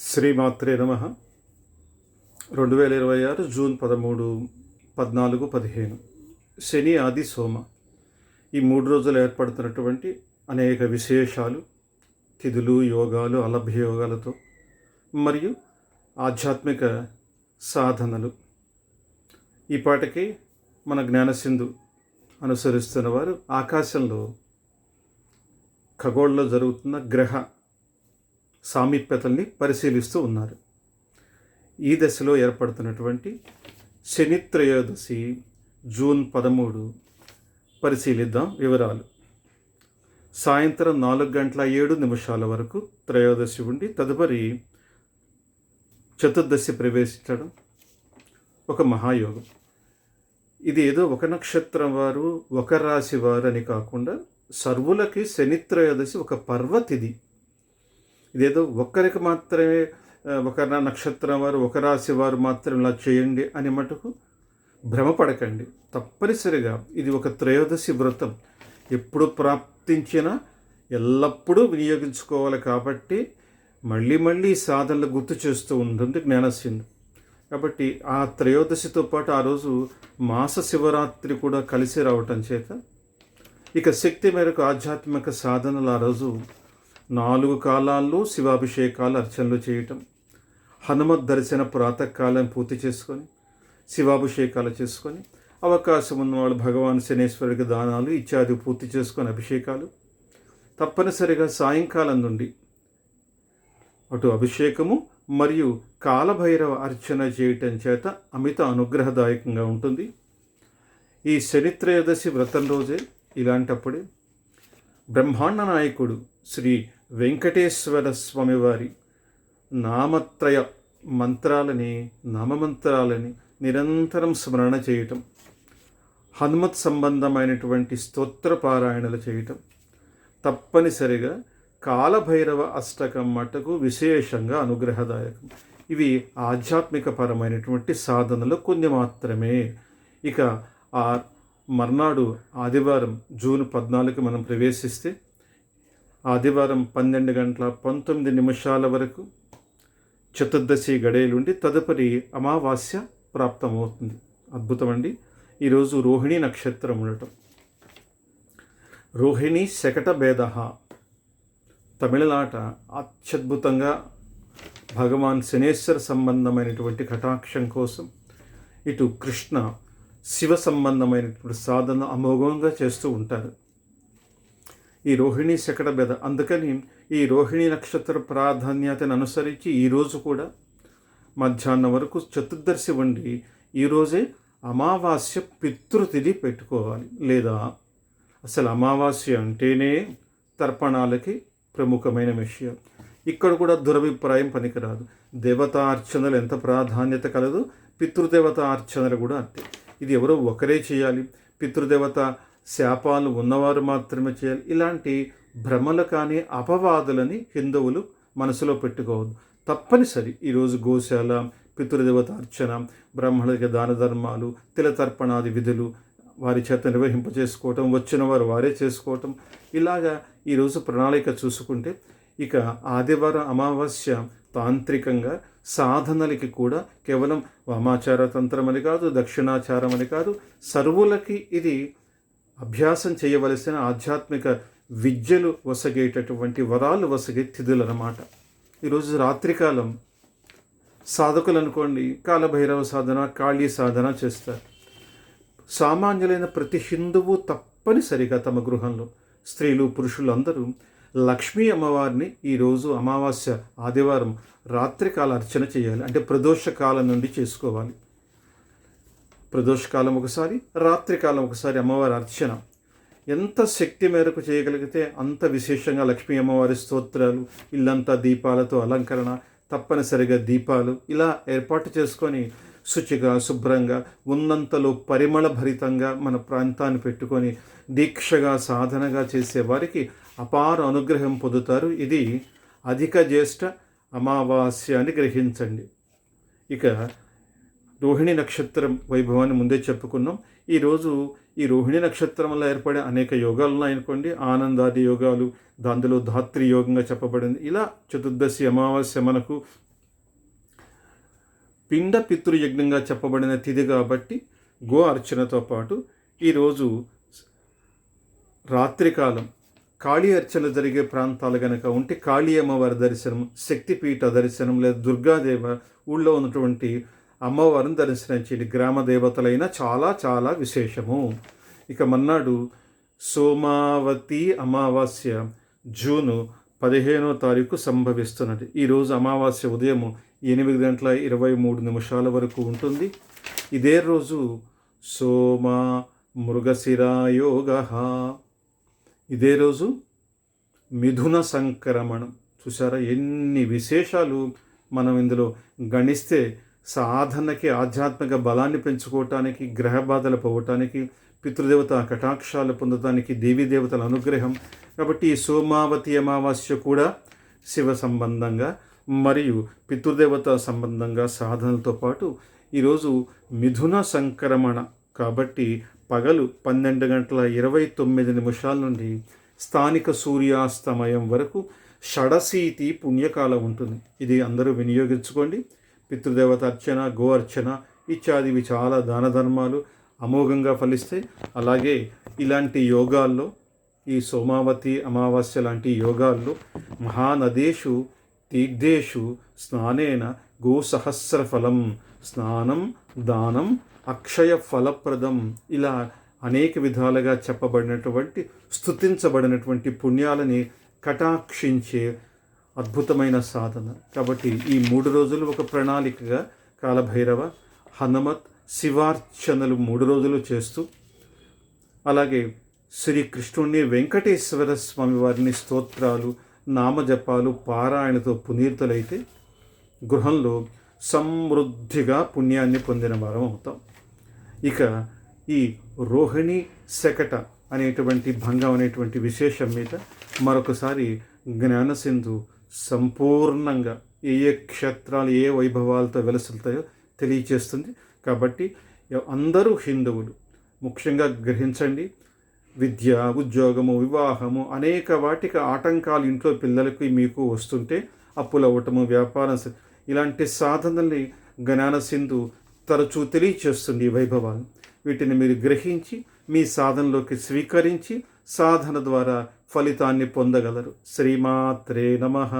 శ్రీమాత్రే నమ. 2026 జూన్ 13, 14, 15 శని, ఆది, సోమ ఈ 3 రోజులు ఏర్పడుతున్నటువంటి అనేక విశేషాలు, తిథులు, యోగాలు, అలభ్య యోగాలతో మరియు ఆధ్యాత్మిక సాధనలు. ఈ పాటకి మన జ్ఞానసింధు అనుసరిస్తున్న వారు ఆకాశంలో ఖగోళంలో జరుగుతున్న గ్రహ సామీప్యతల్ని పరిశీలిస్తూ ఉన్నారు. ఈ దశలో ఏర్పడుతున్నటువంటి శని త్రయోదశి జూన్ 13 పరిశీలిద్దాం వివరాలు. సాయంత్రం 4:07 వరకు త్రయోదశి ఉండి తదుపరి చతుర్దశి ప్రవేశించడం ఒక మహాయోగం. ఇది ఏదో ఒక నక్షత్రం వారు, ఒక రాశి వారు అని కాకుండా సర్వులకి శని త్రయోదశి ఒక పర్వతిది. ఇదేదో ఒక్కరికి మాత్రమే, ఒక నక్షత్రం వారు, ఒక రాశి వారు మాత్రం ఇలా చేయండి అని మటుకు భ్రమపడకండి. తప్పనిసరిగా ఇది ఒక త్రయోదశి వ్రతం. ఎప్పుడు ప్రాప్తించినా ఎల్లప్పుడూ వినియోగించుకోవాలి. కాబట్టి మళ్ళీ మళ్ళీ సాధనలు గుర్తు చేస్తూ ఉంటుంది జ్ఞానసింధు. కాబట్టి ఆ త్రయోదశితో పాటు ఆ రోజు మాస శివరాత్రి కూడా కలిసి రావటం చేత ఇక శక్తి మేరకు ఆధ్యాత్మిక సాధనలు ఆ రోజు 4 కాలాల్లో శివాభిషేకాలు, అర్చనలు చేయటం, హనుమత్ దర్శన ప్రాతకాలం పూర్తి చేసుకొని శివాభిషేకాలు చేసుకొని, అవకాశం ఉన్నవాళ్ళు భగవాన్ శనేశ్వరుడికి దానాలు ఇత్యాది పూర్తి చేసుకొని అభిషేకాలు, తప్పనిసరిగా సాయంకాలం నుండి అటు అభిషేకము మరియు కాలభైరవ అర్చన చేయటం చేత అమిత అనుగ్రహదాయకంగా ఉంటుంది. ఈ శనిత్రయోదశి వ్రతం రోజే ఇలాంటప్పుడే బ్రహ్మాండ నాయకుడు శ్రీ వెంకటేశ్వర స్వామివారి నామత్రయ నామమంత్రాలని నిరంతరం స్మరణ చేయటం, హనుమత్ సంబంధమైనటువంటి స్తోత్ర పారాయణలు చేయటం, తప్పనిసరిగా కాలభైరవ అష్టకం మటుకు విశేషంగా అనుగ్రహదాయకం. ఇవి ఆధ్యాత్మిక పరమైనటువంటి సాధనలు కొన్ని మాత్రమే. ఇక ఆ మర్నాడు ఆదివారం జూన్ 14 మనం ప్రవేశిస్తే ఆదివారం 12:19 వరకు చతుర్దశి గడియలుండి తదుపరి అమావాస్య ప్రాప్తమవుతుంది. అద్భుతమండి. ఈరోజు రోహిణీ నక్షత్రం ఉండటం. రోహిణి శకట భేద తమిళనాట అత్యద్భుతంగా భగవాన్ శనేశ్వర సంబంధమైనటువంటి కటాక్షం కోసం ఇటు కృష్ణ శివ సంబంధమైనటువంటి సాధన అమోఘంగా చేస్తూ ఉంటారు. ఈ రోహిణి శకట భేద, అందుకని ఈ రోహిణి నక్షత్ర ప్రాధాన్యతను అనుసరించి ఈరోజు కూడా మధ్యాహ్నం వరకు చతుర్దశి ఉండి ఈరోజే అమావాస్య పితృతిథి పెట్టుకోవాలి. లేదా అసలు అమావాస్య అంటేనే తర్పణాలకి ప్రముఖమైన విషయం. ఇక్కడ కూడా దురభిప్రాయం పనికిరాదు. దేవతార్చనలు ఎంత ప్రాధాన్యత కలదో పితృదేవత అర్చనలు కూడా అంతే. ఇది ఎవరో ఒకరే చేయాలి, పితృదేవత శాపాలు ఉన్నవారు మాత్రమే చేయాలి, ఇలాంటి భ్రమలు కానీ అపవాదులని హిందువులు మనసులో పెట్టుకోవద్దు. తప్పనిసరి ఈరోజు గోశాల, పితృదేవత అర్చన, బ్రాహ్మణులకి దాన ధర్మాలు, తిలతర్పణాది విధులు వారి చేత నిర్వహింపచేసుకోవటం, వచ్చిన వారు వారే చేసుకోవటం, ఇలాగా ఈరోజు ప్రణాళిక చూసుకుంటే ఇక ఆదివారం అమావాస్య తాంత్రికంగా సాధనలకి కూడా కేవలం వామాచార తంత్రం అని కాదు, దక్షిణాచారం అని కాదు, సర్వులకి ఇది అభ్యాసం చేయవలసిన ఆధ్యాత్మిక విద్యలు వసగేటటువంటి వరాలు వసగే తిథులు అన్నమాట. ఈరోజు రాత్రికాలం సాధకులు అనుకోండి కాలభైరవ సాధన, కాళీ సాధన చేస్తారు. సామాన్యులైన ప్రతి హిందువు తప్పనిసరిగా తమ గృహంలో స్త్రీలు, పురుషులు అందరూ లక్ష్మీ అమ్మవారిని ఈరోజు అమావాస్య ఆదివారం రాత్రికాల అర్చన చేయాలి. అంటే ప్రదోషకాలం నుండి చేసుకోవాలి. ప్రదోషకాలం ఒకసారి, రాత్రికాలం ఒకసారి అమ్మవారి అర్చన ఎంత శక్తి మేరకు చేయగలిగితే అంత విశేషంగా లక్ష్మీ అమ్మవారి స్తోత్రాలు, ఇల్లంతా దీపాలతో అలంకరణ, తప్పనిసరిగా దీపాలు ఇలా ఏర్పాటు చేసుకొని శుచిగా, శుభ్రంగా, ఉన్నంతలో పరిమళ భరితంగా మన ప్రాంతాన్ని పెట్టుకొని దీక్షగా సాధనగా చేసే వారికి అపార అనుగ్రహం పొందుతారు. ఇది అధిక జ్యేష్ఠ అమావాస్య అని గ్రహించండి. ఇక రోహిణి నక్షత్రం వైభవాన్ని ముందే చెప్పుకున్నాం. ఈరోజు ఈ రోహిణి నక్షత్రం వల్ల ఏర్పడే అనేక యోగాలు ఉన్నాయనుకోండి. ఆనందాది యోగాలు, దాంట్లో ధాత్రి యోగంగా చెప్పబడింది. ఇలా చతుర్దశి అమావాస్య మనకు పిండ పితృయజ్ఞంగా చెప్పబడిన తిథి కాబట్టి గో అర్చనతో పాటు ఈరోజు రాత్రికాలం కాళీ అర్చన జరిగే ప్రాంతాలు కనుక ఉంటే కాళీ అమ్మవారి దర్శనం, శక్తిపీఠ దర్శనం లేదా దుర్గాదేవ ఊళ్ళో ఉన్నటువంటి అమ్మవారిని దర్శనం చేయండి. గ్రామ దేవతలైన చాలా చాలా విశేషము. ఇక మన్నాడు సోమావతి అమావాస్య జూను 15వ తారీఖు సంభవిస్తున్నది. ఈరోజు అమావాస్య ఉదయం 8:23 వరకు ఉంటుంది. ఇదే రోజు సోమ మృగశిరాయోగ, ఇదే రోజు మిథున సంక్రమణం. చూసారా ఎన్ని విశేషాలు మనం ఇందులో గణిస్తే సాధనకి, ఆధ్యాత్మిక బలాన్ని పెంచుకోవటానికి, గ్రహ బాధలు పోవటానికి, పితృదేవత కటాక్షాలు పొందటానికి, దేవీదేవతల అనుగ్రహం. కాబట్టి ఈ సోమావతి అమావాస్య కూడా శివ సంబంధంగా మరియు పితృదేవత సంబంధంగా సాధనలతో పాటు ఈరోజు మిథున సంక్రమణ కాబట్టి పగలు 12:29 నుండి స్థానిక సూర్యాస్తమయం వరకు షడశీతి పుణ్యకాలం ఉంటుంది. ఇది అందరూ వినియోగించుకోండి. పితృదేవత అర్చన, గో అర్చన ఇత్యాదివి చాలా దాన ధర్మాలు అమోఘంగా ఫలిస్తాయి. అలాగే ఇలాంటి యోగాల్లో, ఈ సోమావతి అమావాస్య లాంటి యోగాల్లో మహానదేషు తీర్థేషు స్నానేన గోసహస్రఫలం, స్నానం దానం అక్షయ ఫలప్రదం, ఇలా అనేక విధాలుగా చెప్పబడినటువంటి, స్తుతించబడినటువంటి పుణ్యాలని కటాక్షించే అద్భుతమైన సాధన. కాబట్టి ఈ 3 రోజులు ఒక ప్రణాళికగా కాలభైరవ, హనుమత్, శివార్చనలు 3 రోజులు చేస్తూ, అలాగే శ్రీకృష్ణుణ్ణి, వెంకటేశ్వర స్వామి వారిని స్తోత్రాలు, నామజపాలు, పారాయణతో పునీతులైతే గృహంలో సమృద్ధిగా పుణ్యాన్ని పొందిన వారం అవుతాం. ఇక ఈ రోహిణి శకట అనేటువంటి భంగం అనేటువంటి విశేషం మీద మరొకసారి జ్ఞానసింధు సంపూర్ణంగా ఏ ఏ క్షేత్రాలు ఏ వైభవాలతో వెలసులుతాయో తెలియచేస్తుంది. కాబట్టి అందరూ హిందువులు ముఖ్యంగా గ్రహించండి. విద్య, ఉద్యోగము, వివాహము అనేక వాటికి ఆటంకాలు ఇంట్లో పిల్లలకి మీకు వస్తుంటే అప్పులు అవ్వటము, వ్యాపారం, ఇలాంటి సాధనల్ని జ్ఞానసింధు తరచూ తెలియచేస్తుంది. ఈ వైభవాలు వీటిని మీరు గ్రహించి మీ సాధనలోకి స్వీకరించి సాధన ద్వారా ఫలితాన్ని పొందగలరు. శ్రీమాత్రే నమః.